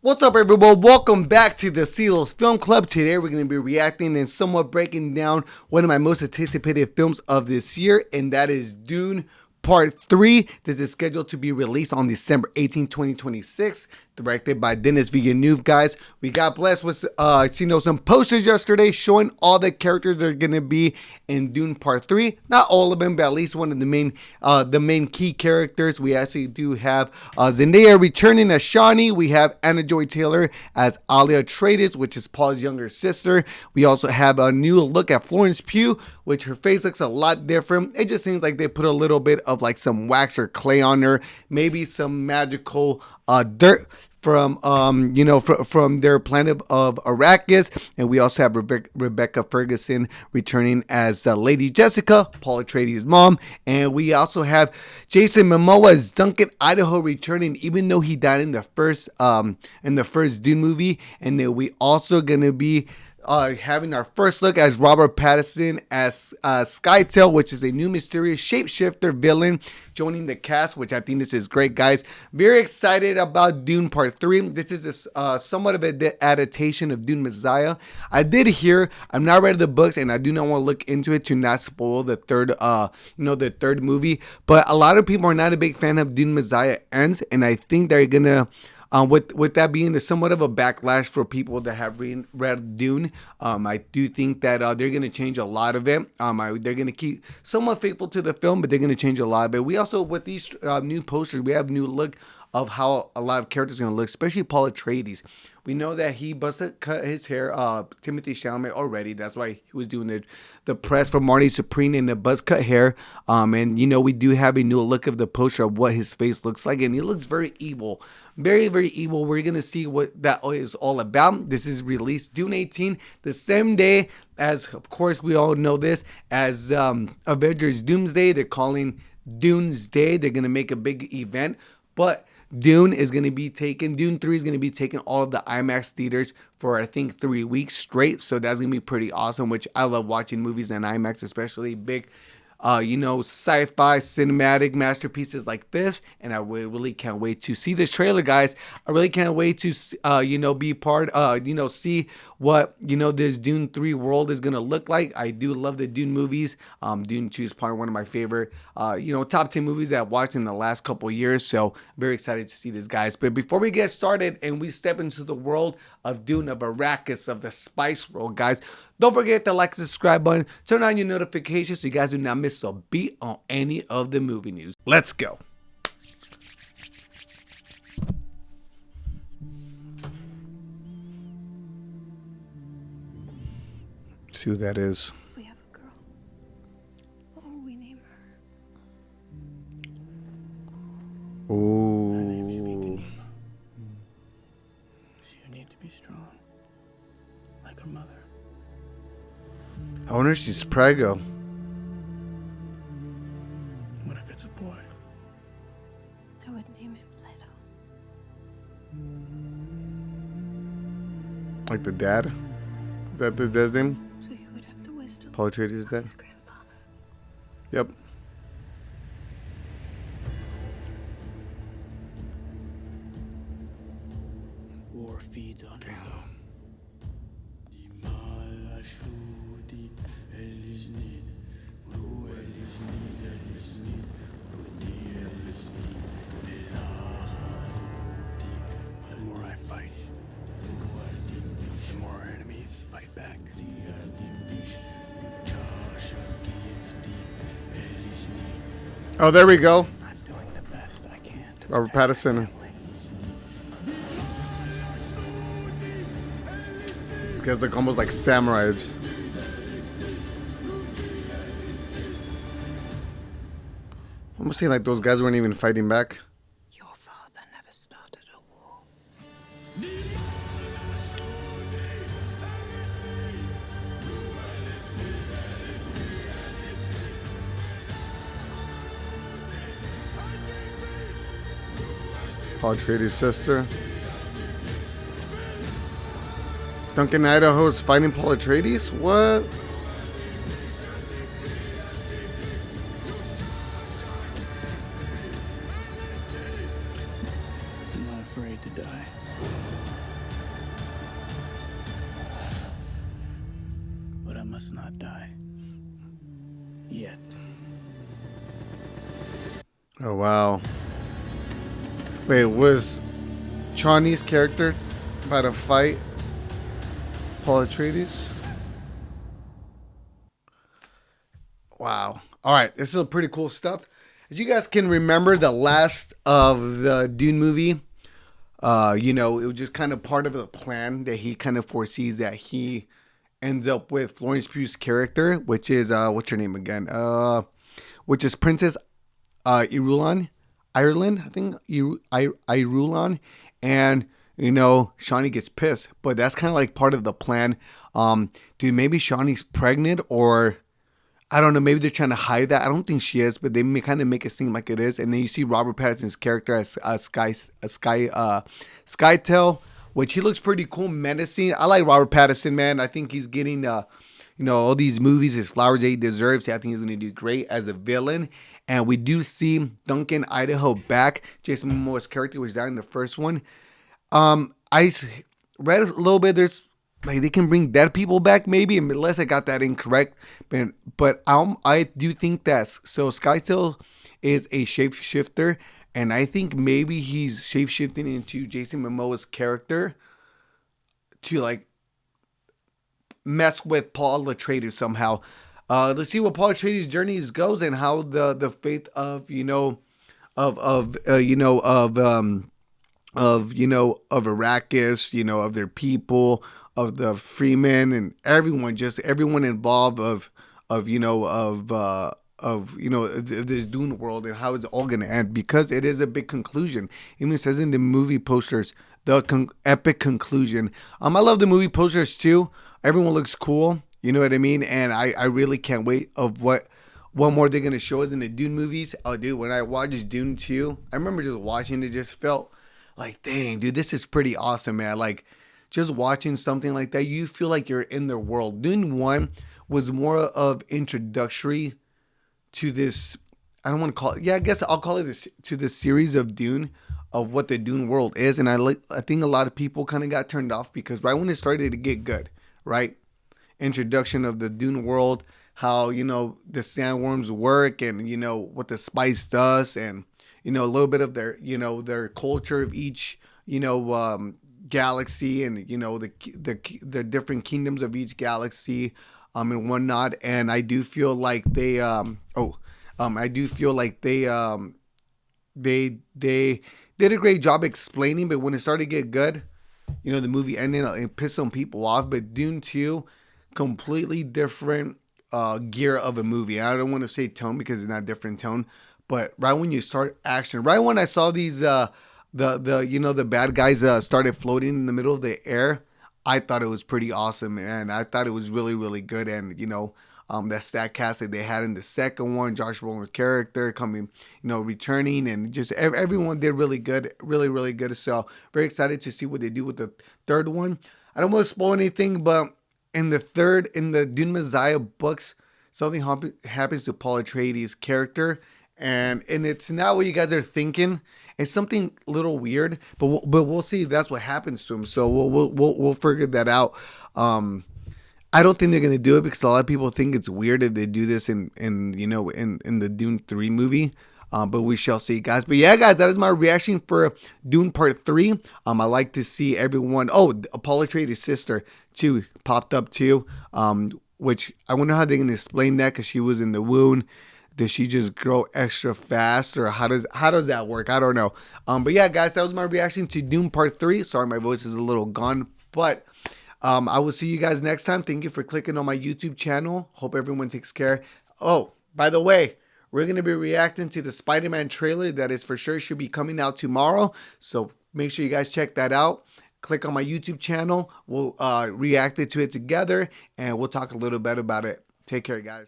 What's up, everyone? Welcome back to the Seals Film Club. Today we're going to be reacting and somewhat breaking down one of my most anticipated films of this year, and that is Dune Part 3. This is scheduled to be released on December 18, 2026, directed by Denis Villeneuve, guys. We got blessed with some posters yesterday showing all the characters that are going to be in Dune Part 3. Not all of them, but at least one of the main key characters. We actually do have Zendaya returning as Shani. We have Anna Joy Taylor as Paul Atreides, which is Paul's younger sister. We also have a new look at Florence Pugh, which her face looks a lot different. It just seems like they put a little bit of like some wax or clay on her, maybe some magical dirt from from their planet of Arrakis. And we also have Rebecca Ferguson returning as Lady Jessica, Paul Atreides' mom. And we also have Jason Momoa as Duncan Idaho returning, even though he died in the first Dune movie. And then we also gonna be having our first look as Robert Pattinson as Skytail, which is a new mysterious shapeshifter villain joining the cast, which I think this is great, guys. Very excited about Dune Part 3. This is somewhat of an adaptation of Dune Messiah. I did hear, I'm not read the books, and I do not want to look into it to not spoil the third movie, but a lot of people are not a big fan of Dune Messiah ends, and I think they're gonna with that being somewhat of a backlash for people that have read Dune, I do think that they're going to change a lot of it. They're going to keep somewhat faithful to the film, but they're going to change a lot of it. We also, with these new posters, we have a new look of how a lot of characters are going to look, especially Paul Atreides. We know that he cut his hair, Timothy Chalamet already. That's why he was doing the press for Marty Supreme in the buzz cut hair. And we do have a new look of the poster of what his face looks like, and he looks very evil. Very, very evil. We're going to see what that is all about. This is released June 18, the same day as, of course, we all know this, as Avengers Doomsday. They're calling Dune's Day. They're going to make a big event. But Dune 3 is going to be taking all of the IMAX theaters for, I think, 3 weeks straight. So that's going to be pretty awesome, which I love watching movies in IMAX, especially big sci-fi cinematic masterpieces like this. And I really can't wait to see this trailer, guys. I really can't wait to be part see what this Dune 3 world is gonna look like. I do love the Dune movies. Dune 2 is probably one of my favorite top 10 movies that I've watched in the last couple of years, so very excited to see this, guys. But before we get started and we step into the world of Dune, of Arrakis, of the spice world, guys, don't forget to like and subscribe button, turn on your notifications so you guys do not miss a beat on any of the movie news. Let's go. See who that is. If we have a girl, what will we name her? Ooh. She'll need to be strong, like her mother. I wonder if she's preggo. What if it's a boy? I would name him Leto. Like the dad? Is that the dad's name? So he would have the wisdom Paul Atreides' of dad? his grandfather. Yep. War feeds on its own. The more I fight, the more our enemies fight back. Oh, there we go. I'm doing the best I can to Robert protect my Pattinson. family. These guys look almost like samurais. I'm saying like those guys weren't even fighting back. Your father never started a war. Paul Atreides' sister. Duncan Idaho is fighting Paul Atreides? What? I'm not afraid to die. yet. Oh wow. Wait, was Chani's character about to fight Paul Atreides? Wow. All right, this is a pretty cool stuff. As you guys can remember, the last of the Dune movie, it was just kind of part of the plan that he kind of foresees that he ends up with Florence Pugh's character, which is what's her name again? Which is Princess Irulan, Ireland, I think Irulan, and Shawnee gets pissed, but that's kind of like part of the plan. Dude, maybe Shawnee's pregnant, or I don't know. Maybe they're trying to hide that. I don't think she is, but they may kind of make it seem like it is. And then you see Robert Pattinson's character as Skytail, which he looks pretty cool, menacing. I like Robert Pattinson, man. I think he's getting all these movies, his flowers that he deserves. I think he's going to do great as a villain. And we do see Duncan Idaho back. Jason Momoa's character was down in the first one. I read a little bit. There's like they can bring dead people back, maybe, unless I got that incorrect. But I do think that Skytail is a shapeshifter, and I think maybe he's shapeshifting into Jason Momoa's character to like mess with Paul Atreides somehow. Let's see what Paul Atreides' journey goes and how the faith of Arrakis, of their people, of the Freemen and everyone involved of this Dune world and how it's all gonna end, because it is a big conclusion. Even says in the movie posters, the epic conclusion. I love the movie posters too. Everyone looks cool. You know what I mean? And I really can't wait of what more they're gonna show us in the Dune movies. Oh, dude, when I watched Dune 2, I remember just watching it, just felt like, dang, dude, this is pretty awesome, man. Like, just watching something like that, you feel like you're in their world. Dune 1 was more of introductory to this. I don't want to call it. Yeah, I guess I'll call it this, to this series of Dune, of what the Dune world is. And I think a lot of people kind of got turned off because right when it started to get good, right? Introduction of the Dune world, how the sandworms work, and what the spice does, and a little bit of their culture of each galaxy, and the different kingdoms of each galaxy, and whatnot. And I do feel like they they did a great job explaining. But when it started to get good, the movie ended, it pissed some people off. But Dune 2, completely different gear of a movie. I don't want to say tone because it's not different tone, but right when you start action, right when I saw these the bad guys started floating in the middle of the air, I thought it was pretty awesome, and I thought it was really, really good. And that stat cast that they had in the second one, Josh Brolin's character coming, returning, and just everyone did really good, really, really good. So very excited to see what they do with the third one. I don't want to spoil anything, but in the Dune Messiah books, something happens to Paul Atreides' character, and it's not what you guys are thinking. It's something a little weird, but we'll see if that's what happens to him. So we'll figure that out. I don't think they're gonna do it because a lot of people think it's weird if they do this in the Dune 3 movie. But we shall see, guys. But yeah, guys, that is my reaction for Dune Part 3. I like to see everyone. Oh, Paul Atreides' sister too popped up too. Which I wonder how they're gonna explain that, because she was in the wound. Does she just grow extra fast, or how does that work? I don't know. But yeah, guys, that was my reaction to Dune Part 3. Sorry, my voice is a little gone, but I will see you guys next time. Thank you for clicking on my YouTube channel. Hope everyone takes care. Oh, by the way, we're going to be reacting to the Spider-Man trailer that is for sure should be coming out tomorrow. So make sure you guys check that out. Click on my YouTube channel. We'll react to it together, and we'll talk a little bit about it. Take care, guys.